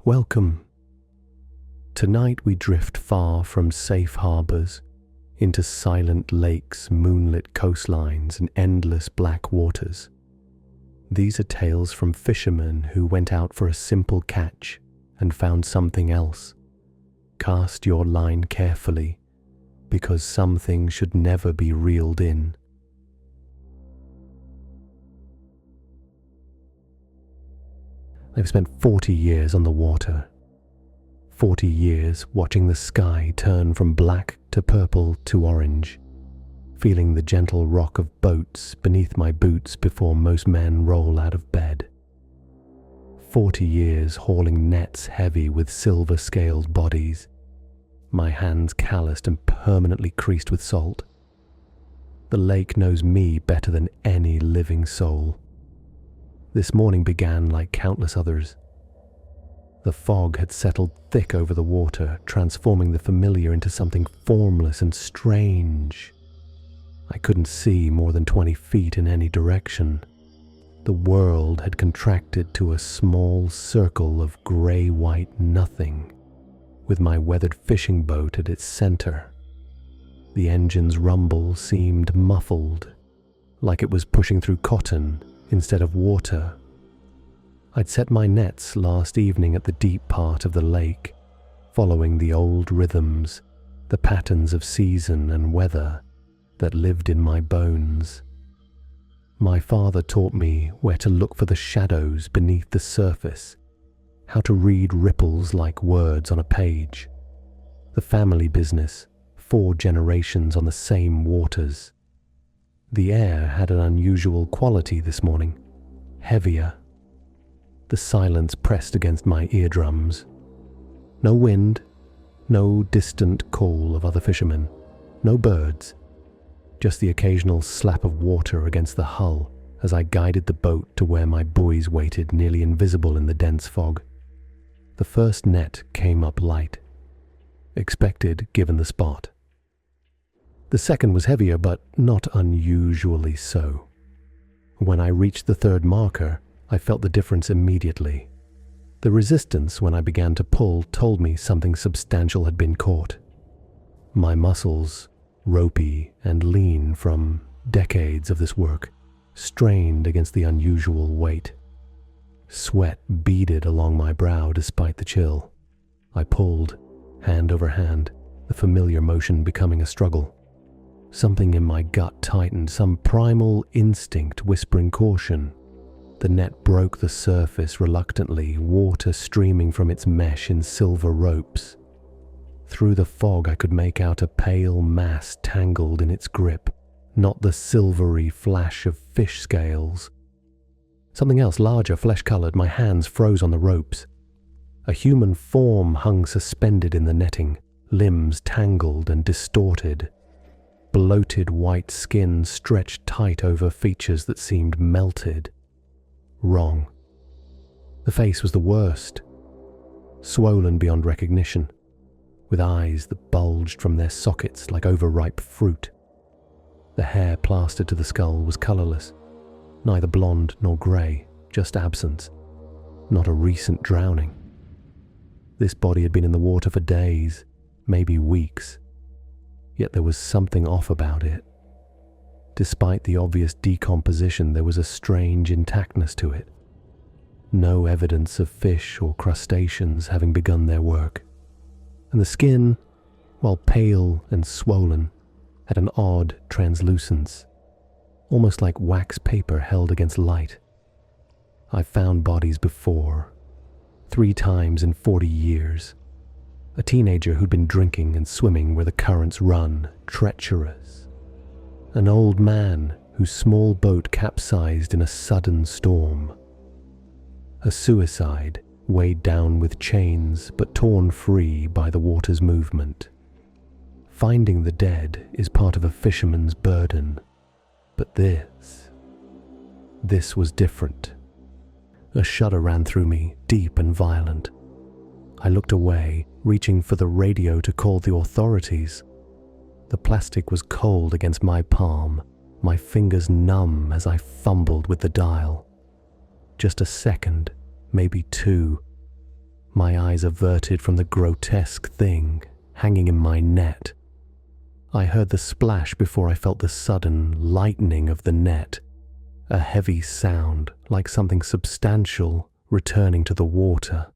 Welcome. Tonight we drift far from safe harbors into silent lakes, moonlit coastlines, and endless black waters. These are tales from fishermen who went out for a simple catch and found something else. Cast your line carefully, because some things should never be reeled in. I've spent 40 years on the water. 40 years watching the sky turn from black to purple to orange, feeling the gentle rock of boats beneath my boots before most men roll out of bed. 40 years hauling nets heavy with silver-scaled bodies, my hands calloused and permanently creased with salt. The lake knows me better than any living soul. This morning began like countless others. The fog had settled thick over the water, transforming the familiar into something formless and strange. I couldn't see more than 20 feet in any direction. The world had contracted to a small circle of grey-white nothing, with my weathered fishing boat at its center. The engine's rumble seemed muffled, like it was pushing through cotton instead of water. I'd set my nets last evening at the deep part of the lake, following the old rhythms, the patterns of season and weather that lived in my bones. My father taught me where to look for the shadows beneath the surface, how to read ripples like words on a page. The family business, 4 generations on the same waters. The air had an unusual quality this morning, heavier. The silence pressed against my eardrums. No wind, no distant call of other fishermen, no birds, just the occasional slap of water against the hull as I guided the boat to where my buoys waited, nearly invisible in the dense fog. The first net came up light, expected given the spot. The second was heavier, but not unusually so. When I reached the third marker, I felt the difference immediately. The resistance when I began to pull told me something substantial had been caught. My muscles, ropey and lean from decades of this work, strained against the unusual weight. Sweat beaded along my brow despite the chill. I pulled, hand over hand, the familiar motion becoming a struggle. Something in my gut tightened, some primal instinct whispering caution. The net broke the surface reluctantly, water streaming from its mesh in silver ropes. Through the fog I could make out a pale mass tangled in its grip, not the silvery flash of fish scales. Something else larger, flesh-colored. My hands froze on the ropes. A human form hung suspended in the netting, limbs tangled and distorted. Bloated white skin stretched tight over features that seemed melted. Wrong. The face was the worst, swollen beyond recognition, with eyes that bulged from their sockets like overripe fruit. The hair plastered to the skull was colorless, neither blonde nor grey, just absence, not a recent drowning. This body had been in the water for days, maybe weeks. Yet there was something off about it. Despite the obvious decomposition, there was a strange intactness to it. No evidence of fish or crustaceans having begun their work. And the skin, while pale and swollen, had an odd translucence, almost like wax paper held against light. I've found bodies before, 3 times in 40 years. A teenager who'd been drinking and swimming where the currents run, treacherous. An old man whose small boat capsized in a sudden storm. A suicide weighed down with chains but torn free by the water's movement. Finding the dead is part of a fisherman's burden, but this was different. A shudder ran through me, deep and violent. I looked away, reaching for the radio to call the authorities. The plastic was cold against my palm, my fingers numb as I fumbled with the dial. Just a second, maybe 2. my eyes averted from the grotesque thing hanging in my net. I heard the splash before I felt the sudden lightening of the net, a heavy sound like something substantial returning to the water.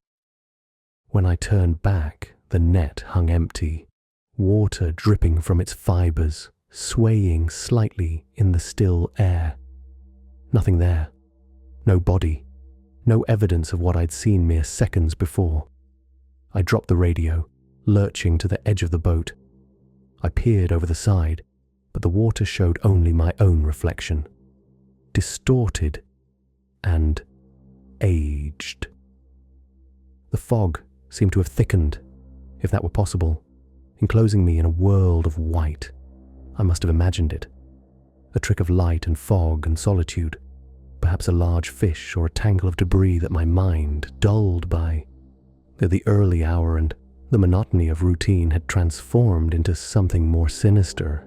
When I turned back, the net hung empty, water dripping from its fibers, swaying slightly in the still air. Nothing there. No body. No evidence of what I'd seen mere seconds before. I dropped the radio, lurching to the edge of the boat. I peered over the side, but the water showed only my own reflection. Distorted and aged. The fog seemed to have thickened, if that were possible, enclosing me in a world of white. I must have imagined it. A trick of light and fog and solitude. Perhaps a large fish or a tangle of debris that my mind, dulled by the early hour and the monotony of routine, had transformed into something more sinister.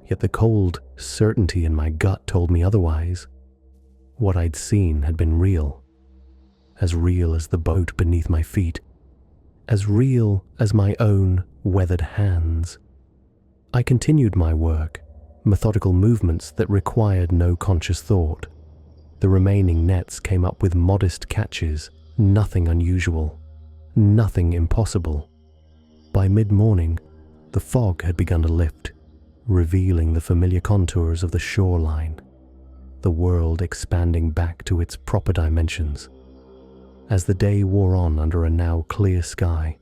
Yet the cold certainty in my gut told me otherwise. What I'd seen had been real as the boat beneath my feet, as real as my own weathered hands. I continued my work, methodical movements that required no conscious thought. The remaining nets came up with modest catches, nothing unusual, nothing impossible. By mid-morning, the fog had begun to lift, revealing the familiar contours of the shoreline, the world expanding back to its proper dimensions. As the day wore on under a now clear sky,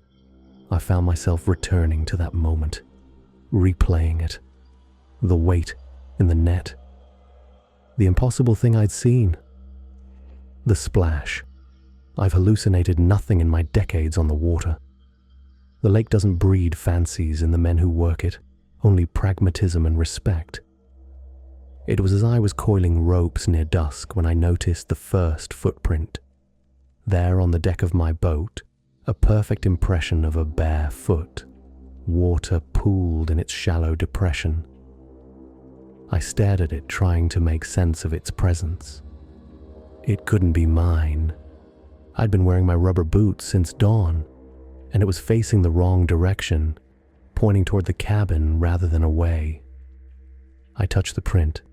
I found myself returning to that moment, replaying it. The weight in the net. The impossible thing I'd seen. The splash. I've hallucinated nothing in my decades on the water. The lake doesn't breed fancies in the men who work it, only pragmatism and respect. It was as I was coiling ropes near dusk when I noticed the first footprint. There on the deck of my boat, a perfect impression of a bare foot, water pooled in its shallow depression. I stared at it, trying to make sense of its presence. It couldn't be mine. I'd been wearing my rubber boots since dawn, and it was facing the wrong direction, pointing toward the cabin rather than away. I touched the print,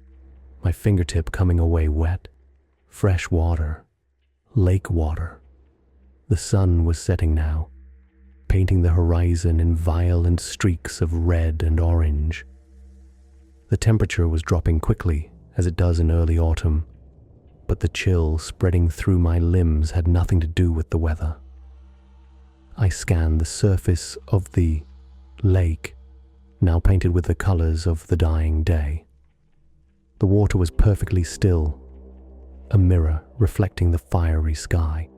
my fingertip coming away wet. Fresh water. Lake water. The sun was setting now, painting the horizon in violent streaks of red and orange. The temperature was dropping quickly, as it does in early autumn, but the chill spreading through my limbs had nothing to do with the weather. I scanned the surface of the lake, now painted with the colors of the dying day. The water was perfectly still, a mirror reflecting the fiery sky.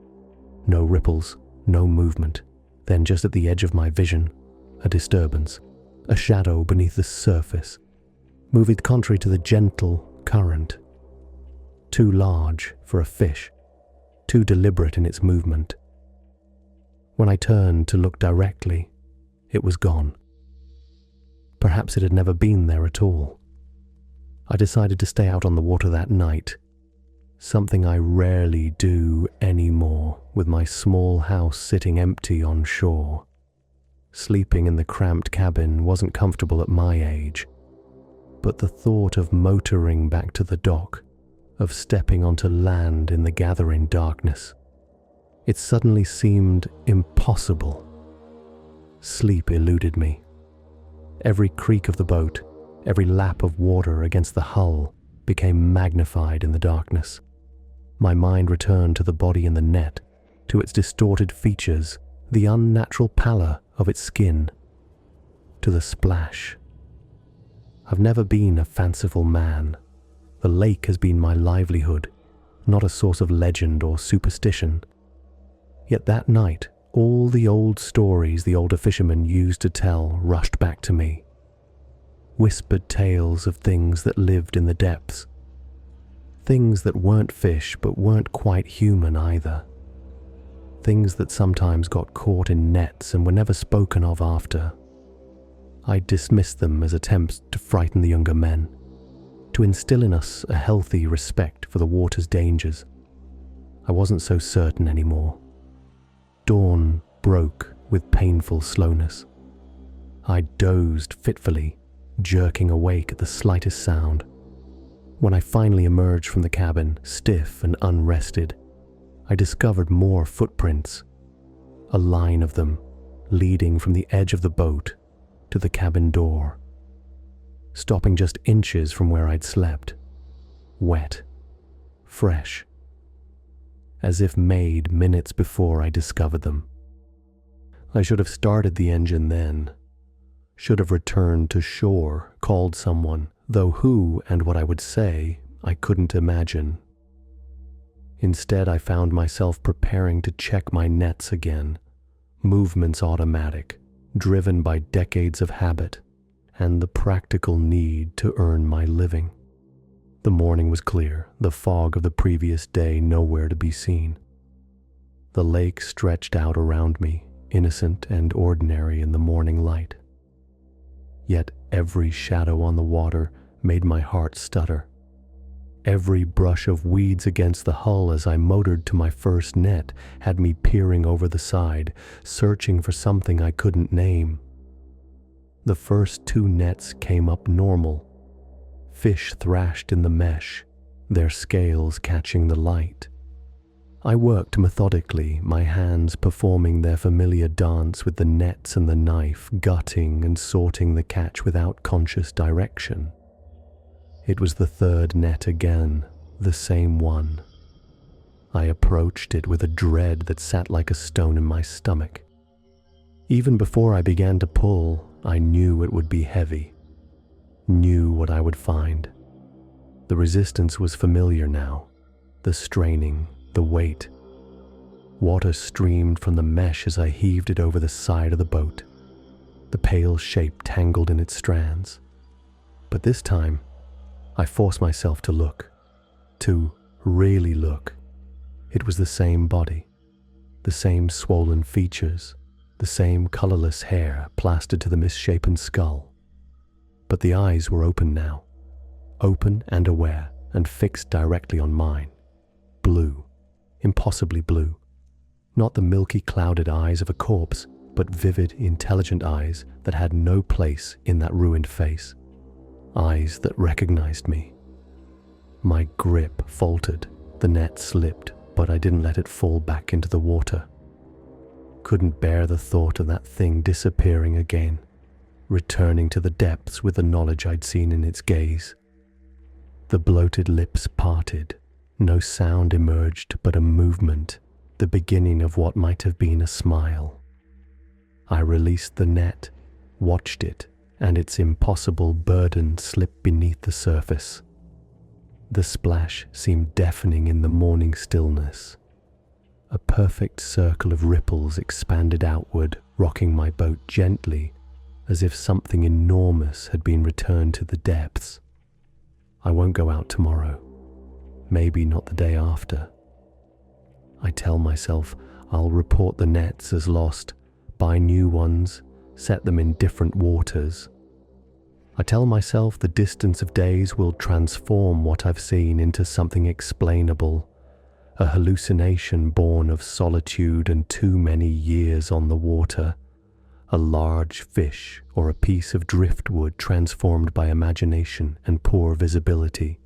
No ripples, no movement. Then just at the edge of my vision, a disturbance, a shadow beneath the surface, moving contrary to the gentle current. Too large for a fish, too deliberate in its movement. When I turned to look directly, it was gone. Perhaps it had never been there at all. I decided to stay out on the water that night, something I rarely do anymore, with my small house sitting empty on shore. Sleeping in the cramped cabin wasn't comfortable at my age, but the thought of motoring back to the dock, of stepping onto land in the gathering darkness, it suddenly seemed impossible. Sleep eluded me. Every creak of the boat, every lap of water against the hull became magnified in the darkness. My mind returned to the body in the net, to its distorted features, the unnatural pallor of its skin, to the splash. I've never been a fanciful man. The lake has been my livelihood, not a source of legend or superstition. Yet that night, all the old stories the older fishermen used to tell rushed back to me. Whispered tales of things that lived in the depths. Things that weren't fish but weren't quite human either. Things that sometimes got caught in nets and were never spoken of after. I dismissed them as attempts to frighten the younger men, to instill in us a healthy respect for the water's dangers. I wasn't so certain anymore. Dawn broke with painful slowness. I dozed fitfully, jerking awake at the slightest sound. When I finally emerged from the cabin, stiff and unrested, I discovered more footprints, a line of them leading from the edge of the boat to the cabin door, stopping just inches from where I'd slept, wet, fresh, as if made minutes before I discovered them. I should have started the engine then, should have returned to shore, called someone, though who and what I would say I couldn't imagine. Instead, I found myself preparing to check my nets again, movements automatic, driven by decades of habit and the practical need to earn my living. The morning was clear, the fog of the previous day nowhere to be seen. The lake stretched out around me, innocent and ordinary in the morning light. Yet every shadow on the water made my heart stutter. Every brush of weeds against the hull as I motored to my first net had me peering over the side, searching for something I couldn't name. The first 2 nets came up normal. Fish thrashed in the mesh, their scales catching the light. I worked methodically, my hands performing their familiar dance with the nets and the knife, gutting and sorting the catch without conscious direction. It was the 3rd net again, the same one. I approached it with a dread that sat like a stone in my stomach. Even before I began to pull, I knew it would be heavy, knew what I would find. The resistance was familiar now, the straining, the weight. Water streamed from the mesh as I heaved it over the side of the boat, the pale shape tangled in its strands. But this time, I forced myself to look, to really look. It was the same body, the same swollen features, the same colorless hair plastered to the misshapen skull. But the eyes were open now, open and aware, and fixed directly on mine. Blue, impossibly blue. Not the milky clouded eyes of a corpse, but vivid, intelligent eyes that had no place in that ruined face. Eyes that recognized me. My grip faltered, the net slipped, but I didn't let it fall back into the water. Couldn't bear the thought of that thing disappearing again, returning to the depths with the knowledge I'd seen in its gaze. The bloated lips parted, no sound emerged but a movement, the beginning of what might have been a smile. I released the net, watched it, and its impossible burden slipped beneath the surface. The splash seemed deafening in the morning stillness. A perfect circle of ripples expanded outward, rocking my boat gently, as if something enormous had been returned to the depths. I won't go out tomorrow, maybe not the day after. I tell myself I'll report the nets as lost, buy new ones, set them in different waters. I tell myself the distance of days will transform what I've seen into something explainable, a hallucination born of solitude and too many years on the water, a large fish or a piece of driftwood transformed by imagination and poor visibility.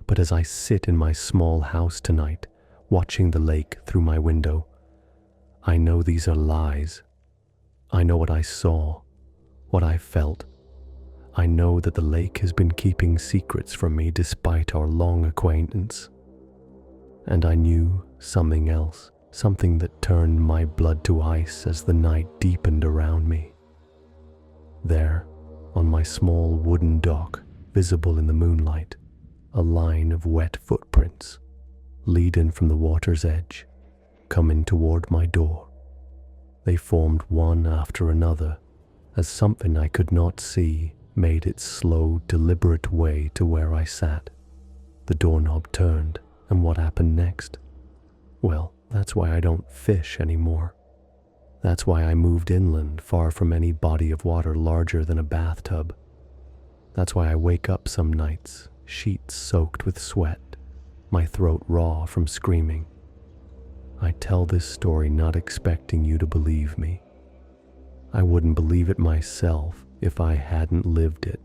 But as I sit in my small house tonight, watching the lake through my window, I know these are lies. I know what I saw, what I felt. I know that the lake has been keeping secrets from me despite our long acquaintance. And I knew something else, something that turned my blood to ice as the night deepened around me. There, on my small wooden dock, visible in the moonlight, a line of wet footprints, leading from the water's edge, coming toward my door. They formed one after another, as something I could not see made its slow, deliberate way to where I sat. The doorknob turned, and what happened next? Well, that's why I don't fish anymore. That's why I moved inland, far from any body of water larger than a bathtub. That's why I wake up some nights, sheets soaked with sweat, my throat raw from screaming. I tell this story not expecting you to believe me. I wouldn't believe it myself if I hadn't lived it.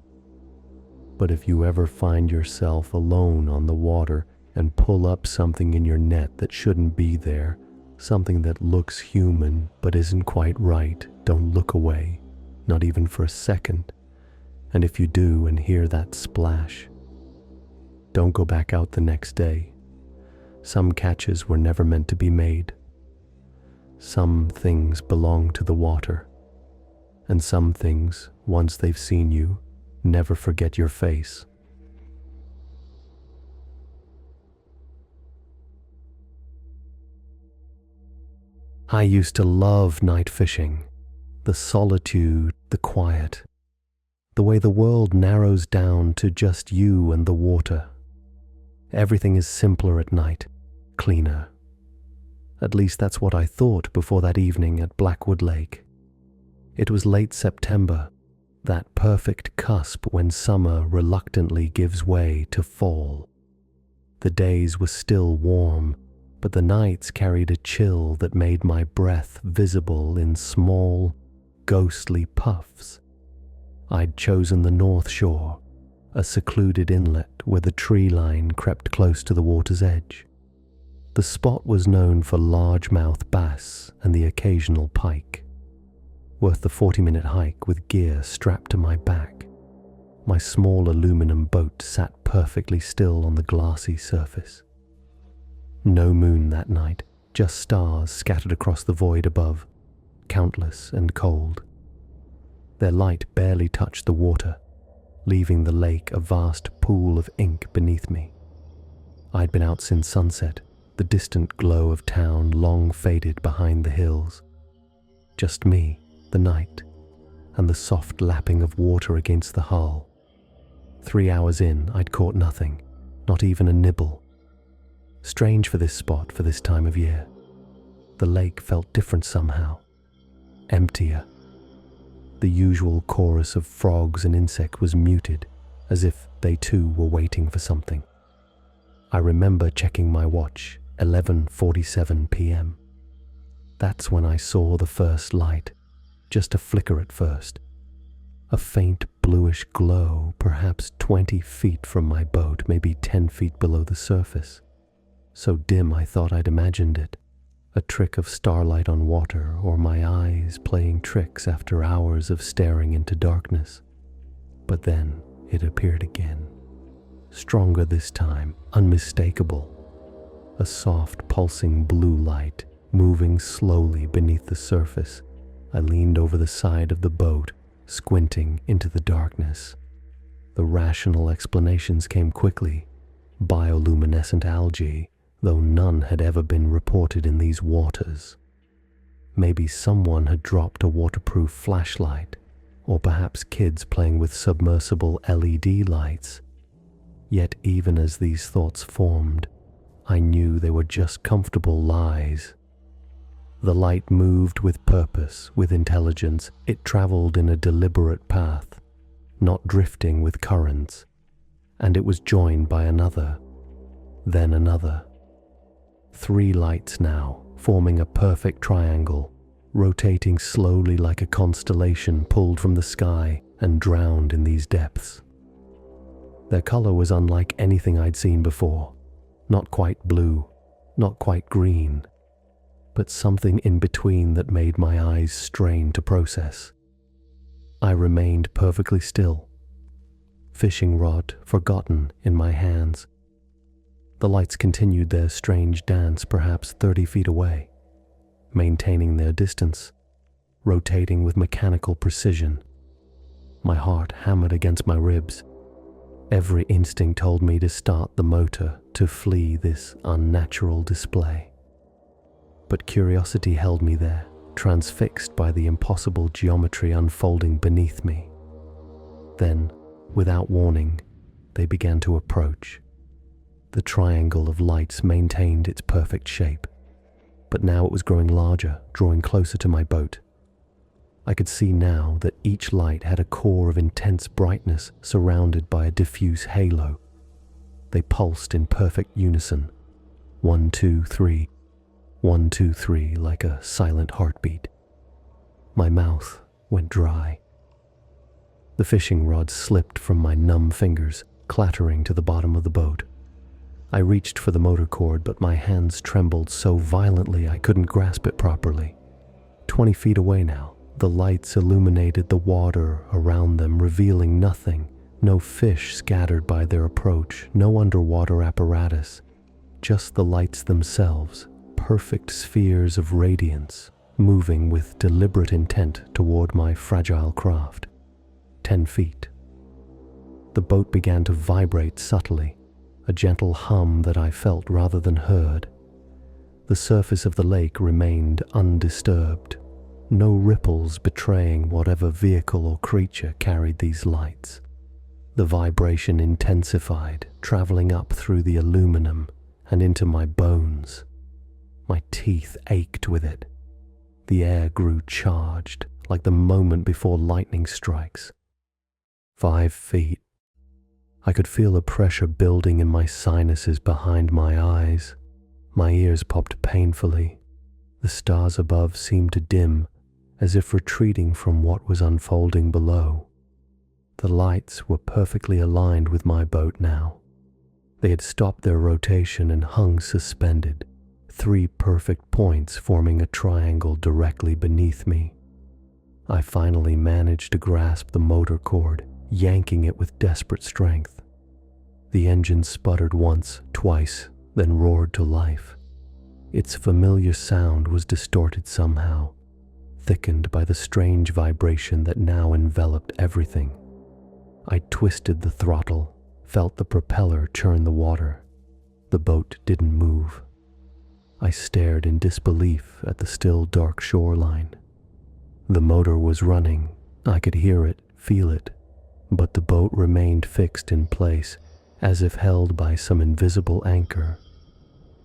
But if you ever find yourself alone on the water and pull up something in your net that shouldn't be there, something that looks human but isn't quite right, don't look away, not even for a second. And if you do and hear that splash, don't go back out the next day. Some catches were never meant to be made. Some things belong to the water. And some things, once they've seen you, never forget your face. I used to love night fishing. The solitude, the quiet, the way the world narrows down to just you and the water. Everything is simpler at night, cleaner. At least that's what I thought before that evening at Blackwood Lake. It was late September, that perfect cusp when summer reluctantly gives way to fall. The days were still warm, but the nights carried a chill that made my breath visible in small, ghostly puffs. I'd chosen the North Shore, a secluded inlet where the tree line crept close to the water's edge. The spot was known for largemouth bass and the occasional pike. Worth the 40-minute hike with gear strapped to my back, my small aluminum boat sat perfectly still on the glassy surface. No moon that night, just stars scattered across the void above, countless and cold. Their light barely touched the water, leaving the lake a vast pool of ink beneath me. I'd been out since sunset, the distant glow of town long faded behind the hills. Just me, the night, and the soft lapping of water against the hull. 3 hours in, I'd caught nothing, not even a nibble. Strange for this spot for this time of year. The lake felt different somehow, emptier. The usual chorus of frogs and insects was muted, as if they too were waiting for something. I remember checking my watch, 11:47 p.m. That's when I saw the first light, just a flicker at first. A faint bluish glow, perhaps 20 feet from my boat, maybe 10 feet below the surface. So dim I thought I'd imagined it. A trick of starlight on water, or my eyes playing tricks after hours of staring into darkness. But then it appeared again. Stronger this time, unmistakable. A soft, pulsing blue light, moving slowly beneath the surface. I leaned over the side of the boat, squinting into the darkness. The rational explanations came quickly. Bioluminescent algae, though none had ever been reported in these waters. Maybe someone had dropped a waterproof flashlight, or perhaps kids playing with submersible LED lights. Yet even as these thoughts formed, I knew they were just comfortable lies. The light moved with purpose, with intelligence. It traveled in a deliberate path, not drifting with currents. And it was joined by another, then another. 3 lights now, forming a perfect triangle, rotating slowly like a constellation pulled from the sky and drowned in these depths. Their color was unlike anything I'd seen before. Not quite blue, not quite green, but something in between that made my eyes strain to process. I remained perfectly still, fishing rod forgotten in my hands. The lights continued their strange dance perhaps 30 feet away, maintaining their distance, rotating with mechanical precision. My heart hammered against my ribs. Every instinct told me to start the motor to flee this unnatural display. But curiosity held me there, transfixed by the impossible geometry unfolding beneath me. Then, without warning, they began to approach. The triangle of lights maintained its perfect shape, but now it was growing larger, drawing closer to my boat. I could see now that each light had a core of intense brightness surrounded by a diffuse halo. They pulsed in perfect unison. 1, 2, 3. 1, 2, 3, like a silent heartbeat. My mouth went dry. The fishing rod slipped from my numb fingers, clattering to the bottom of the boat. I reached for the motor cord, but my hands trembled so violently I couldn't grasp it properly. 20 feet away now, the lights illuminated the water around them, revealing nothing. No fish scattered by their approach, no underwater apparatus, just the lights themselves, perfect spheres of radiance, moving with deliberate intent toward my fragile craft. 10 feet. The boat began to vibrate subtly, a gentle hum that I felt rather than heard. The surface of the lake remained undisturbed, no ripples betraying whatever vehicle or creature carried these lights. The vibration intensified, traveling up through the aluminum and into my bones. My teeth ached with it. The air grew charged, like the moment before lightning strikes. 5 feet. I could feel the pressure building in my sinuses behind my eyes. My ears popped painfully. The stars above seemed to dim, as if retreating from what was unfolding below. The lights were perfectly aligned with my boat now. They had stopped their rotation and hung suspended, 3 perfect points forming a triangle directly beneath me. I finally managed to grasp the motor cord, yanking it with desperate strength. The engine sputtered once, twice, then roared to life. Its familiar sound was distorted somehow, thickened by the strange vibration that now enveloped everything. I twisted the throttle, felt the propeller churn the water. The boat didn't move. I stared in disbelief at the still dark shoreline. The motor was running. I could hear it, feel it, but the boat remained fixed in place, as if held by some invisible anchor,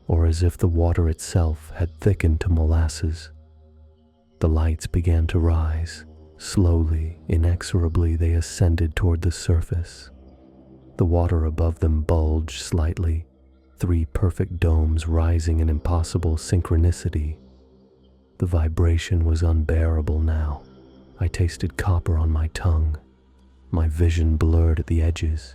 or as if the water itself had thickened to molasses. The lights began to rise. Slowly, inexorably, they ascended toward the surface. The water above them bulged slightly, 3 perfect domes rising in impossible synchronicity. The vibration was unbearable now. I tasted copper on my tongue. My vision blurred at the edges.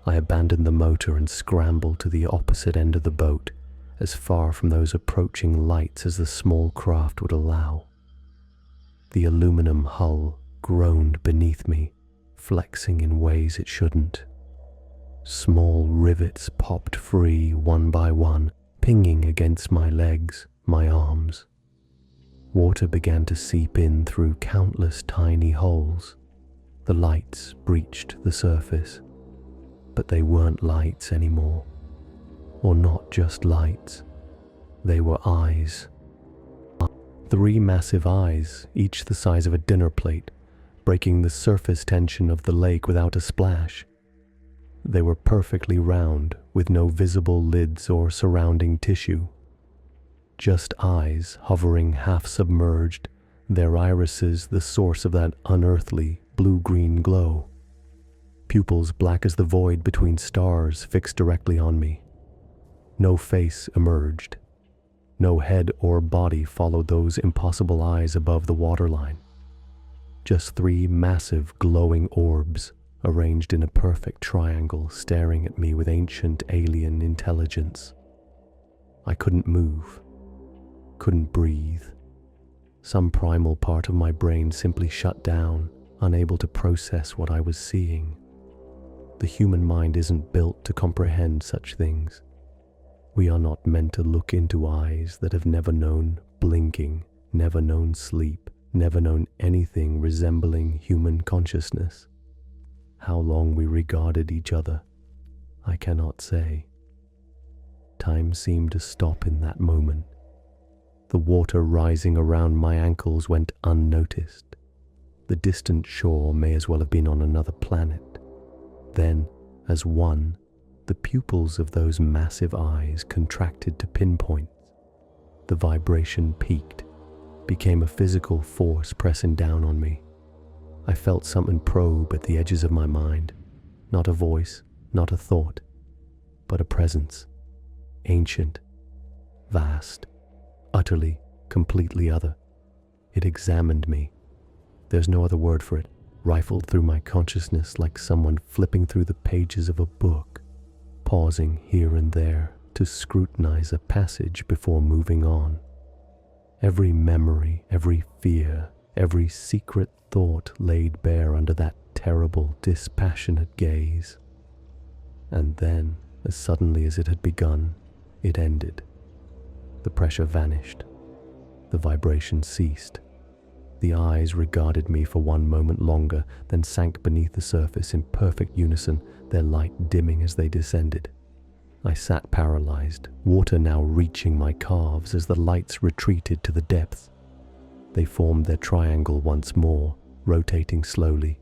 I abandoned the motor and scrambled to the opposite end of the boat, as far from those approaching lights as the small craft would allow. The aluminum hull groaned beneath me, flexing in ways it shouldn't. Small rivets popped free one by one, pinging against my legs, my arms. Water began to seep in through countless tiny holes. The lights breached the surface, but they weren't lights anymore. Or not just lights. They were eyes. 3 massive eyes, each the size of a dinner plate, breaking the surface tension of the lake without a splash. They were perfectly round, with no visible lids or surrounding tissue. Just eyes hovering half-submerged, their irises the source of that unearthly blue-green glow. Pupils black as the void between stars fixed directly on me. No face emerged. No head or body followed those impossible eyes above the waterline. Just 3 massive glowing orbs, arranged in a perfect triangle, staring at me with ancient alien intelligence. I couldn't move, couldn't breathe. Some primal part of my brain simply shut down, unable to process what I was seeing. The human mind isn't built to comprehend such things. We are not meant to look into eyes that have never known blinking, never known sleep, never known anything resembling human consciousness. How long we regarded each other, I cannot say. Time seemed to stop in that moment. The water rising around my ankles went unnoticed. The distant shore may as well have been on another planet. Then, as one, the pupils of those massive eyes contracted to pinpoints. The vibration peaked, became a physical force pressing down on me. I felt something probe at the edges of my mind. Not a voice, not a thought, but a presence. Ancient, vast, utterly, completely other. It examined me. There's no other word for it. Rifled through my consciousness like someone flipping through the pages of a book, pausing here and there to scrutinize a passage before moving on. Every memory, every fear, every secret thought laid bare under that terrible, dispassionate gaze. And then, as suddenly as it had begun, it ended. The pressure vanished. The vibration ceased. The eyes regarded me for one moment longer, then sank beneath the surface in perfect unison, their light dimming as they descended. I sat paralyzed, water now reaching my calves as the lights retreated to the depths. They formed their triangle once more, rotating slowly,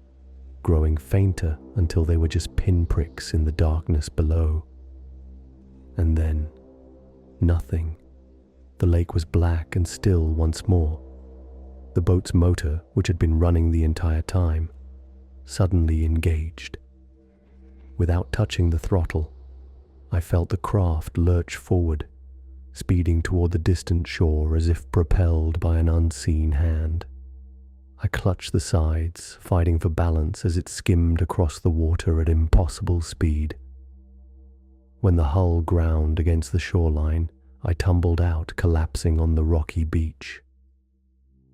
growing fainter until they were just pinpricks in the darkness below. And then, nothing. The lake was black and still once more. The boat's motor, which had been running the entire time, suddenly engaged. Without touching the throttle, I felt the craft lurch forward, speeding toward the distant shore as if propelled by an unseen hand. I clutched the sides, fighting for balance as it skimmed across the water at impossible speed. When the hull ground against the shoreline, I tumbled out, collapsing on the rocky beach.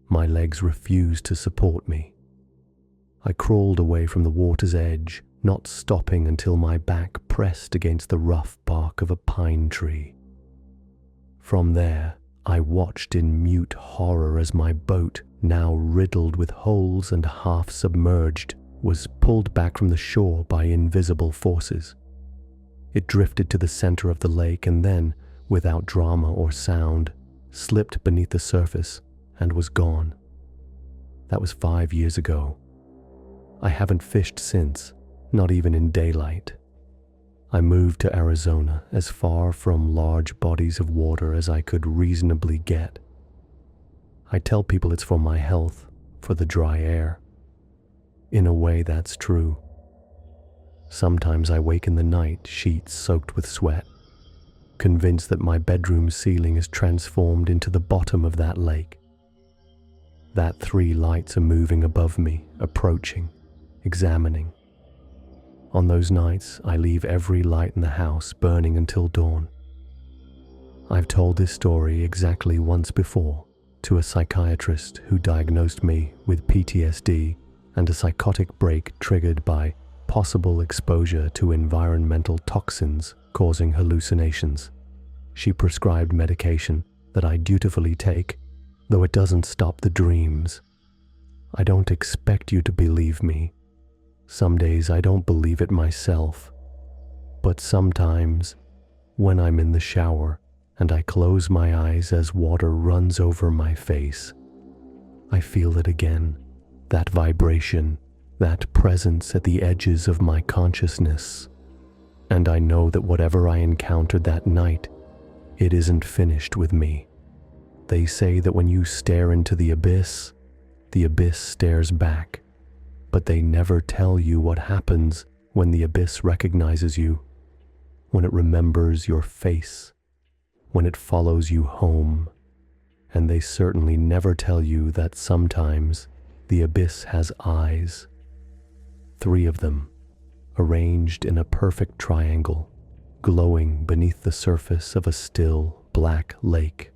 My legs refused to support me. I crawled away from the water's edge, not stopping until my back pressed against the rough bark of a pine tree. From there, I watched in mute horror as my boat, now riddled with holes and half submerged, was pulled back from the shore by invisible forces. It drifted to the center of the lake and then, without drama or sound, slipped beneath the surface and was gone. That was 5 years ago. I haven't fished since, not even in daylight. I moved to Arizona, as far from large bodies of water as I could reasonably get. I tell people it's for my health, for the dry air. In a way, that's true. Sometimes I wake in the night, sheets soaked with sweat, convinced that my bedroom ceiling is transformed into the bottom of that lake. That 3 lights are moving above me, approaching, examining. On those nights, I leave every light in the house burning until dawn. I've told this story exactly once before to a psychiatrist who diagnosed me with PTSD and a psychotic break triggered by possible exposure to environmental toxins causing hallucinations. She prescribed medication that I dutifully take, though it doesn't stop the dreams. I don't expect you to believe me. Some days I don't believe it myself. But sometimes, when I'm in the shower and I close my eyes as water runs over my face, I feel it again, that vibration, that presence at the edges of my consciousness. And I know that whatever I encountered that night, it isn't finished with me. They say that when you stare into the abyss stares back, but they never tell you what happens when the abyss recognizes you, when it remembers your face, when it follows you home. And they certainly never tell you that sometimes the abyss has eyes, 3 of them, arranged in a perfect triangle, glowing beneath the surface of a still, black lake.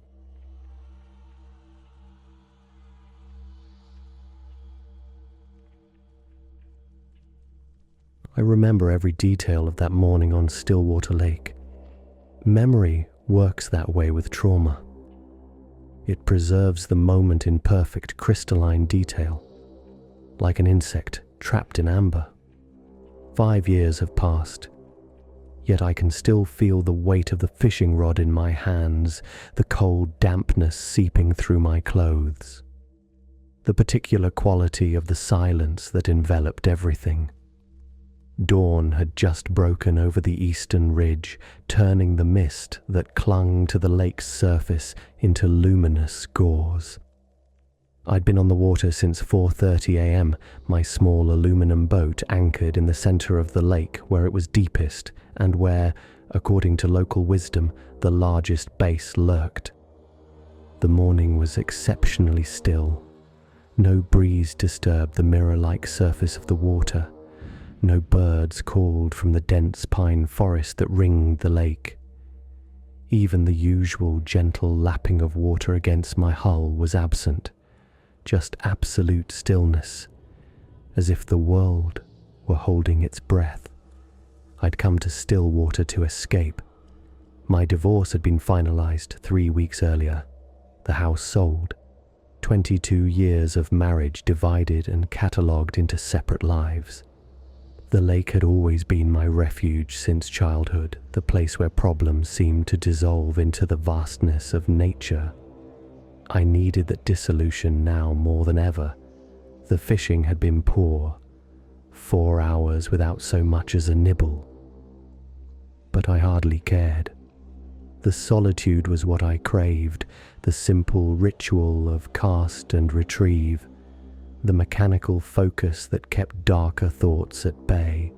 I remember every detail of that morning on Stillwater Lake. Memory works that way with trauma. It preserves the moment in perfect crystalline detail, like an insect trapped in amber. 5 years have passed, yet I can still feel the weight of the fishing rod in my hands, the cold dampness seeping through my clothes, the particular quality of the silence that enveloped everything. Dawn had just broken over the eastern ridge, turning the mist that clung to the lake's surface into luminous gauze. I'd been on the water since 4:30 a.m., my small aluminum boat anchored in the center of the lake where it was deepest and where, according to local wisdom, the largest bass lurked. The morning was exceptionally still. No breeze disturbed the mirror-like surface of the water. No birds called from the dense pine forest that ringed the lake. Even the usual gentle lapping of water against my hull was absent, just absolute stillness, as if the world were holding its breath. I'd come to Stillwater to escape. My divorce had been finalized 3 weeks earlier. The house sold. 22 years of marriage divided and catalogued into separate lives. The lake had always been my refuge since childhood, the place where problems seemed to dissolve into the vastness of nature. I needed that dissolution now more than ever. The fishing had been poor, 4 hours without so much as a nibble. But I hardly cared. The solitude was what I craved, the simple ritual of cast and retrieve, the mechanical focus that kept darker thoughts at bay.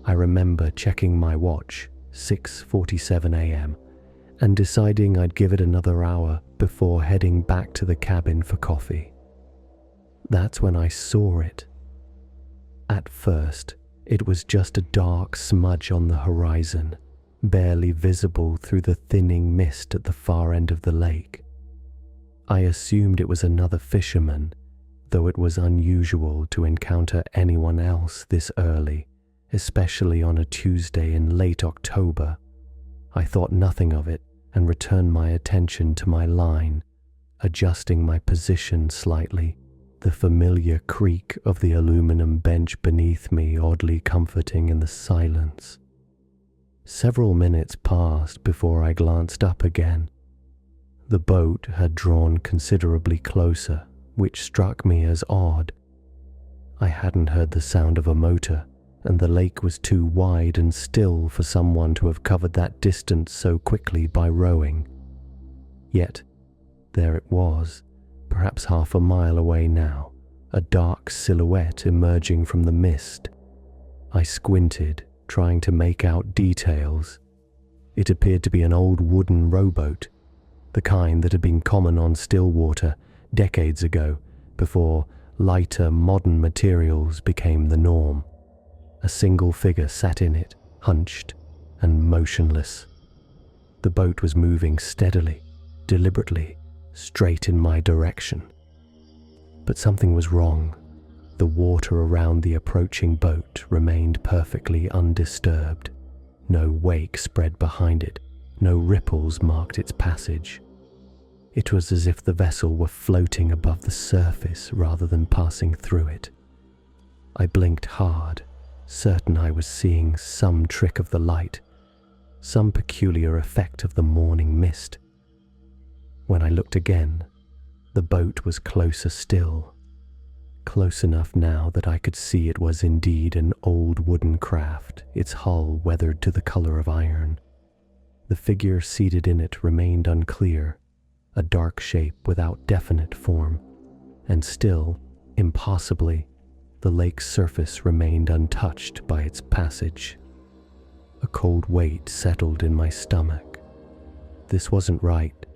I remember checking my watch, 6:47 a.m., and deciding I'd give it another hour before heading back to the cabin for coffee. That's when I saw it. At first, it was just a dark smudge on the horizon, barely visible through the thinning mist at the far end of the lake. I assumed it was another fisherman, though it was unusual to encounter anyone else this early, especially on a Tuesday in late October. I thought nothing of it and returned my attention to my line, adjusting my position slightly, the familiar creak of the aluminum bench beneath me oddly comforting in the silence. Several minutes passed before I glanced up again. The boat had drawn considerably closer, which struck me as odd. I hadn't heard the sound of a motor, and the lake was too wide and still for someone to have covered that distance so quickly by rowing. Yet, there it was, perhaps half a mile away now, a dark silhouette emerging from the mist. I squinted, trying to make out details. It appeared to be an old wooden rowboat, the kind that had been common on Stillwater decades ago, before lighter modern materials became the norm. A single figure sat in it, hunched and motionless. The boat was moving steadily, deliberately, straight in my direction. But something was wrong. The water around the approaching boat remained perfectly undisturbed. No wake spread behind it, no ripples marked its passage. It was as if the vessel were floating above the surface rather than passing through it. I blinked hard, certain I was seeing some trick of the light, some peculiar effect of the morning mist. When I looked again, the boat was closer still, close enough now that I could see it was indeed an old wooden craft, its hull weathered to the color of iron. The figure seated in it remained unclear, a dark shape without definite form, and still, impossibly, the lake's surface remained untouched by its passage. A cold weight settled in my stomach. This wasn't right.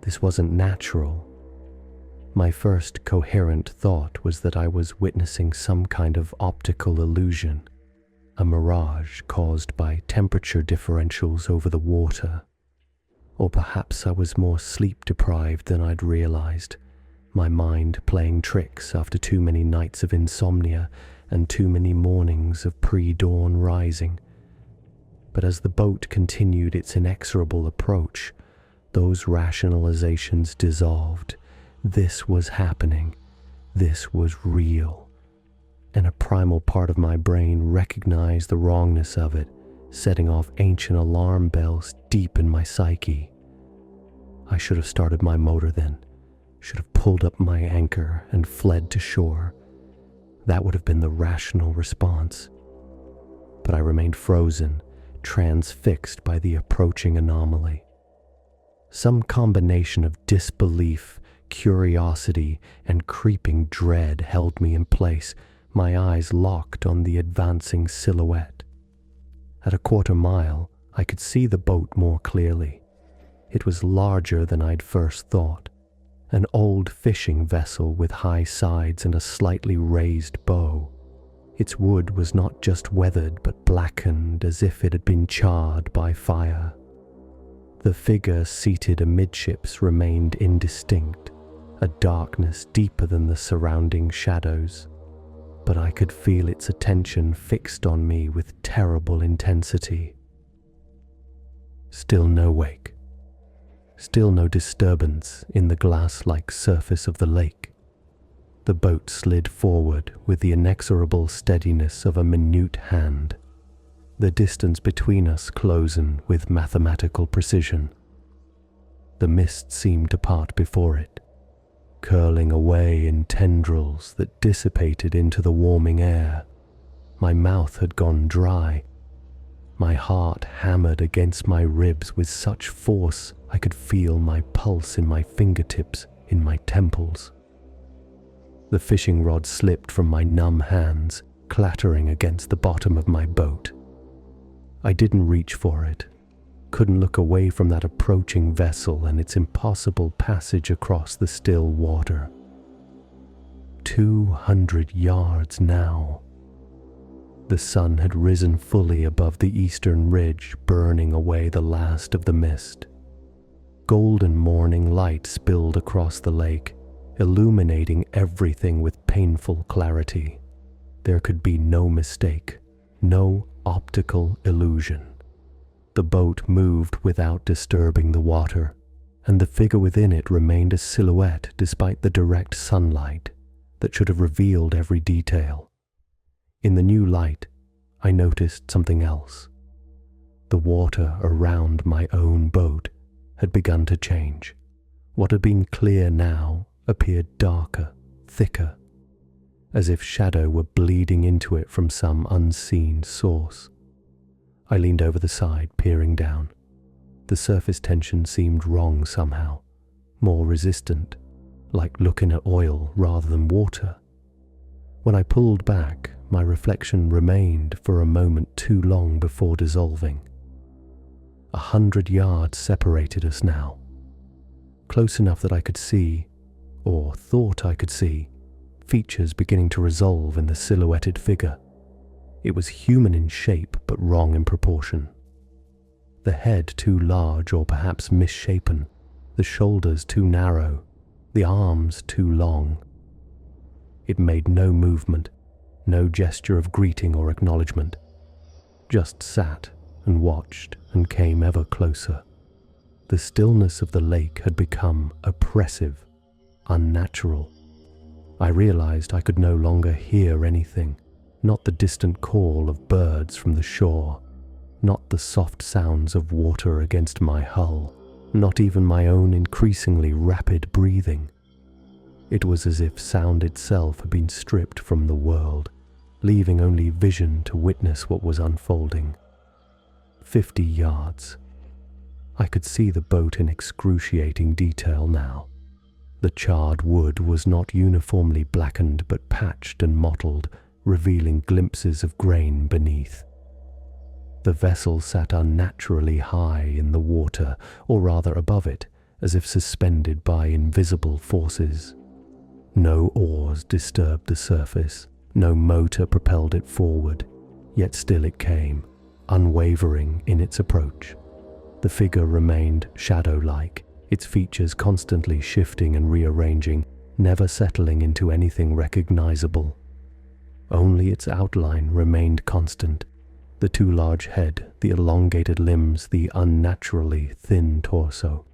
This wasn't natural. My first coherent thought was that I was witnessing some kind of optical illusion, a mirage caused by temperature differentials over the water. Or perhaps I was more sleep-deprived than I'd realized, my mind playing tricks after too many nights of insomnia and too many mornings of pre-dawn rising. But as the boat continued its inexorable approach, those rationalizations dissolved. This was happening. This was real. And a primal part of my brain recognized the wrongness of it, setting off ancient alarm bells deep in my psyche. I should have started my motor then, should have pulled up my anchor and fled to shore. That would have been the rational response. But I remained frozen, transfixed by the approaching anomaly. Some combination of disbelief, curiosity, and creeping dread held me in place, my eyes locked on the advancing silhouette. At a quarter mile, I could see the boat more clearly. It was larger than I'd first thought, an old fishing vessel with high sides and a slightly raised bow. Its wood was not just weathered but blackened as if it had been charred by fire. The figure seated amidships remained indistinct, a darkness deeper than the surrounding shadows, but I could feel its attention fixed on me with terrible intensity. Still no wake. Still no disturbance in the glass-like surface of the lake. The boat slid forward with the inexorable steadiness of a minute hand, the distance between us closing with mathematical precision. The mist seemed to part before it, curling away in tendrils that dissipated into the warming air. My mouth had gone dry. My heart hammered against my ribs with such force I could feel my pulse in my fingertips, in my temples. The fishing rod slipped from my numb hands, clattering against the bottom of my boat. I didn't reach for it, couldn't look away from that approaching vessel and its impossible passage across the still water. 200 yards now. The sun had risen fully above the eastern ridge, burning away the last of the mist. Golden morning light spilled across the lake, illuminating everything with painful clarity. There could be no mistake, no optical illusion. The boat moved without disturbing the water, and the figure within it remained a silhouette despite the direct sunlight that should have revealed every detail. In the new light, I noticed something else. The water around my own boat had begun to change. What had been clear now appeared darker, thicker, as if shadow were bleeding into it from some unseen source. I leaned over the side, peering down. The surface tension seemed wrong somehow, more resistant, like looking at oil rather than water. When I pulled back, my reflection remained for a moment too long before dissolving. 100 yards separated us now, close enough that I could see, or thought I could see, features beginning to resolve in the silhouetted figure. It was human in shape but wrong in proportion. The head too large or perhaps misshapen, the shoulders too narrow, the arms too long. It made no movement, no gesture of greeting or acknowledgement, just sat and watched and came ever closer. The stillness of the lake had become oppressive, unnatural. I realized I could no longer hear anything, not the distant call of birds from the shore, not the soft sounds of water against my hull, not even my own increasingly rapid breathing. It was as if sound itself had been stripped from the world, leaving only vision to witness what was unfolding. 50 yards. I could see the boat in excruciating detail now. The charred wood was not uniformly blackened but patched and mottled, revealing glimpses of grain beneath. The vessel sat unnaturally high in the water, or rather above it, as if suspended by invisible forces. No oars disturbed the surface, no motor propelled it forward, yet still it came, unwavering in its approach. The figure remained shadow-like, its features constantly shifting and rearranging, never settling into anything recognizable. Only its outline remained constant, the too large head, the elongated limbs, the unnaturally thin torso.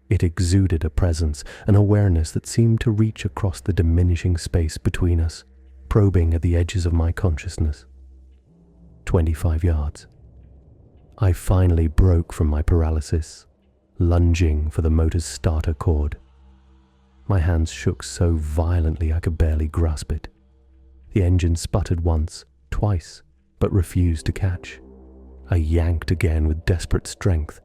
It exuded a presence, an awareness that seemed to reach across the diminishing space between us, probing at the edges of my consciousness. 25 yards. I finally broke from my paralysis, lunging for the motor's starter cord. My hands shook so violently I could barely grasp it. The engine sputtered once, twice, but refused to catch. I yanked again with desperate strength.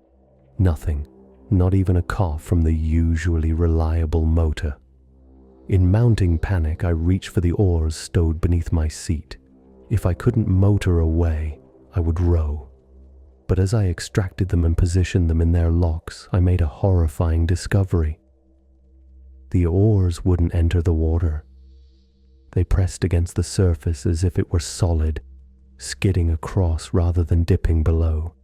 Nothing, not even a cough from the usually reliable motor. In mounting panic, I reached for the oars stowed beneath my seat. If I couldn't motor away, I would row. But as I extracted them and positioned them in their locks, I made a horrifying discovery. The oars wouldn't enter the water. They pressed against the surface as if it were solid, skidding across rather than dipping below.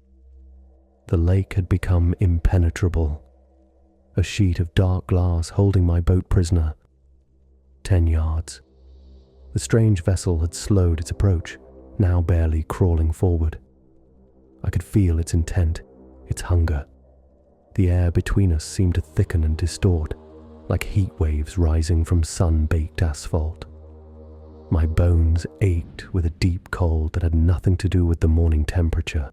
The lake had become impenetrable, a sheet of dark glass holding my boat prisoner. 10 yards. The strange vessel had slowed its approach, now barely crawling forward. I could feel its intent, its hunger. The air between us seemed to thicken and distort, like heat waves rising from sun-baked asphalt. My bones ached with a deep cold that had nothing to do with the morning temperature.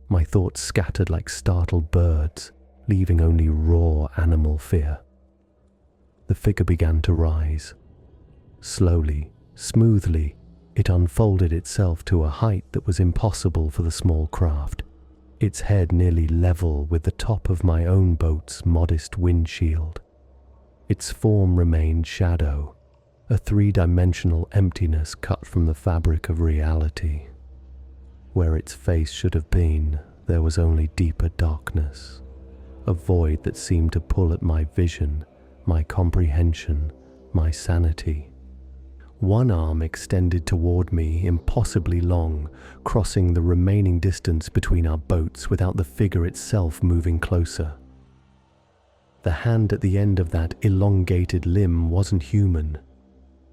My thoughts scattered like startled birds, leaving only raw animal fear. The figure began to rise. Slowly, smoothly, it unfolded itself to a height that was impossible for the small craft, its head nearly level with the top of my own boat's modest windshield. Its form remained shadow, a three-dimensional emptiness cut from the fabric of reality. Where its face should have been, there was only deeper darkness, a void that seemed to pull at my vision, my comprehension, my sanity. One arm extended toward me, impossibly long, crossing the remaining distance between our boats without the figure itself moving closer. The hand at the end of that elongated limb wasn't human.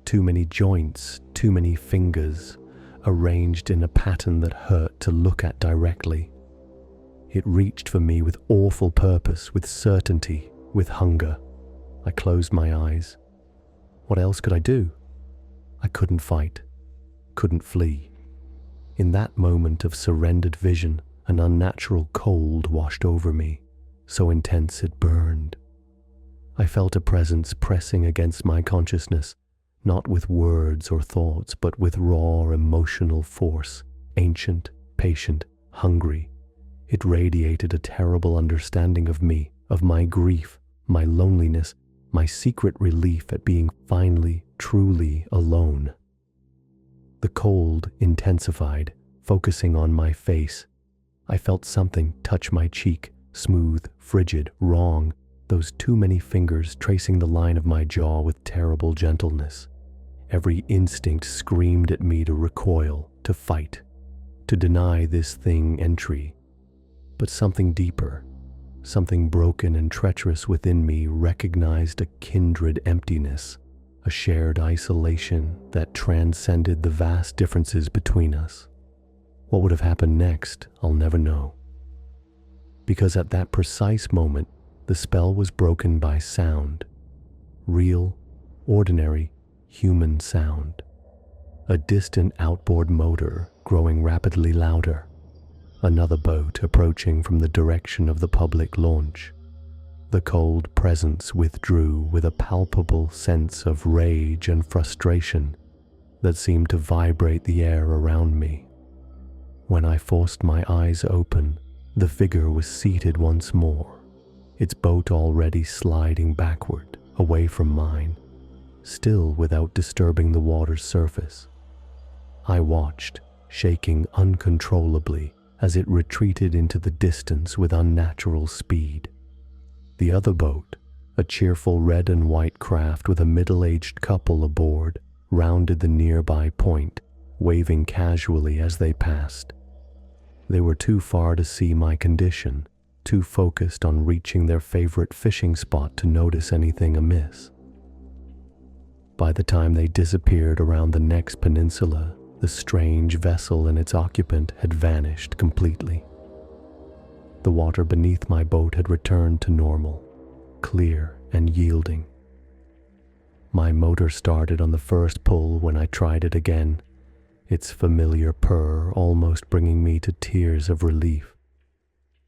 Too many joints, too many fingers, arranged in a pattern that hurt to look at directly. It reached for me with awful purpose, with certainty, with hunger. I closed my eyes. What else could I do? I couldn't fight, couldn't flee. In that moment of surrendered vision, an unnatural cold washed over me, so intense it burned. I felt a presence pressing against my consciousness, not with words or thoughts, but with raw emotional force, ancient, patient, hungry. It radiated a terrible understanding of me, of my grief, my loneliness, my secret relief at being finally, truly alone. The cold intensified, focusing on my face. I felt something touch my cheek, smooth, frigid, wrong, those too many fingers tracing the line of my jaw with terrible gentleness. Every instinct screamed at me to recoil, to fight, to deny this thing entry. But something deeper, something broken and treacherous within me recognized a kindred emptiness, a shared isolation that transcended the vast differences between us. What would have happened next, I'll never know. Because at that precise moment, the spell was broken by sound. Real, ordinary, human sound. A distant outboard motor growing rapidly louder. Another boat approaching from the direction of the public launch. The cold presence withdrew with a palpable sense of rage and frustration that seemed to vibrate the air around me. When I forced my eyes open, the figure was seated once more, its boat already sliding backward, away from mine, still without disturbing the water's surface. I watched, shaking uncontrollably, as it retreated into the distance with unnatural speed. The other boat, a cheerful red and white craft with a middle-aged couple aboard, rounded the nearby point, waving casually as they passed. They were too far to see my condition, too focused on reaching their favorite fishing spot to notice anything amiss. By the time they disappeared around the next peninsula, the strange vessel and its occupant had vanished completely. The water beneath my boat had returned to normal, clear and yielding. My motor started on the first pull when I tried it again, its familiar purr almost bringing me to tears of relief.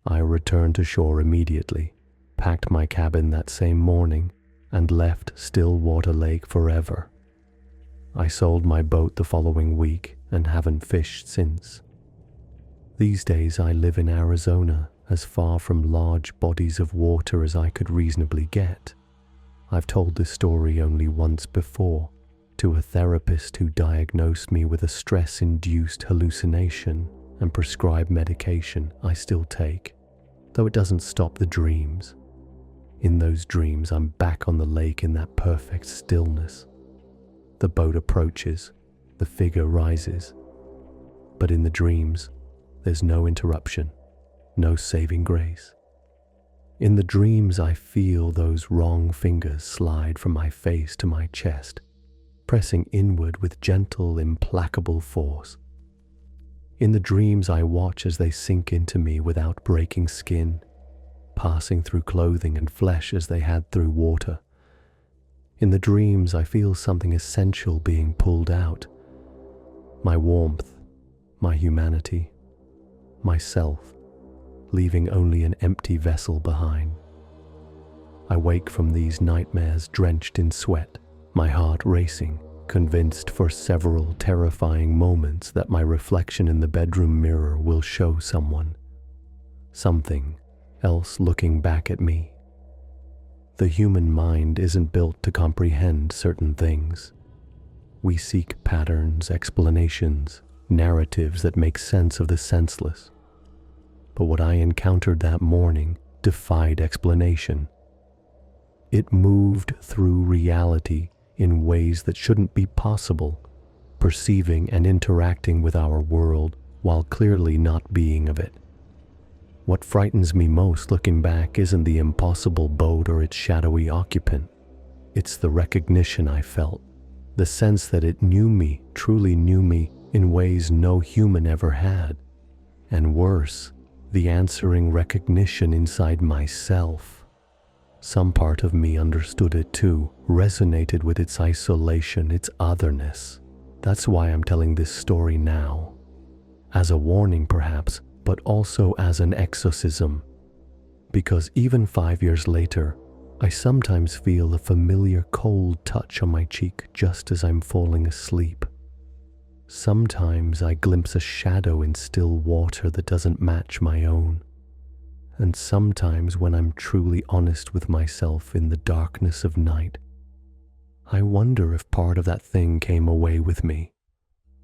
I returned to shore immediately, packed my cabin that same morning, and left Stillwater Lake forever. I sold my boat the following week and haven't fished since. These days I live in Arizona, as far from large bodies of water as I could reasonably get. I've told this story only once before, to a therapist who diagnosed me with a stress-induced hallucination and prescribed medication I still take, though it doesn't stop the dreams. In those dreams, I'm back on the lake in that perfect stillness. The boat approaches, the figure rises. But in the dreams, there's no interruption, no saving grace. In the dreams, I feel those wrong fingers slide from my face to my chest, pressing inward with gentle, implacable force. In the dreams, I watch as they sink into me without breaking skin, passing through clothing and flesh as they had through water. In the dreams, I feel something essential being pulled out. My warmth, my humanity, myself, leaving only an empty vessel behind. I wake from these nightmares drenched in sweat, my heart racing, convinced for several terrifying moments that my reflection in the bedroom mirror will show something else looking back at me. The human mind isn't built to comprehend certain things. We seek patterns, explanations, narratives that make sense of the senseless. But what I encountered that morning defied explanation. It moved through reality in ways that shouldn't be possible, perceiving and interacting with our world while clearly not being of it. What frightens me most looking back isn't the impossible boat or its shadowy occupant. It's the recognition I felt, the sense that it knew me, truly knew me, in ways no human ever had. And worse, the answering recognition inside myself. Some part of me understood it too, resonated with its isolation, its otherness. That's why I'm telling this story now. As a warning perhaps, but also as an exorcism. Because even 5 years later, I sometimes feel a familiar cold touch on my cheek just as I'm falling asleep. Sometimes I glimpse a shadow in still water that doesn't match my own. And sometimes when I'm truly honest with myself in the darkness of night, I wonder if part of that thing came away with me,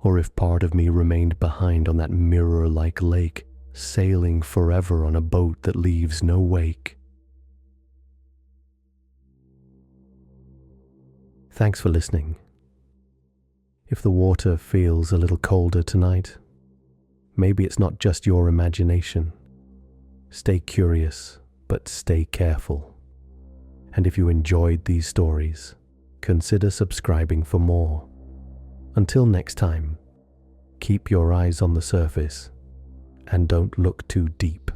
or if part of me remained behind on that mirror-like lake, sailing forever on a boat that leaves no wake. Thanks for listening. If the water feels a little colder tonight, maybe it's not just your imagination. Stay curious, but stay careful. And if you enjoyed these stories, consider subscribing for more. Until next time, keep your eyes on the surface and don't look too deep.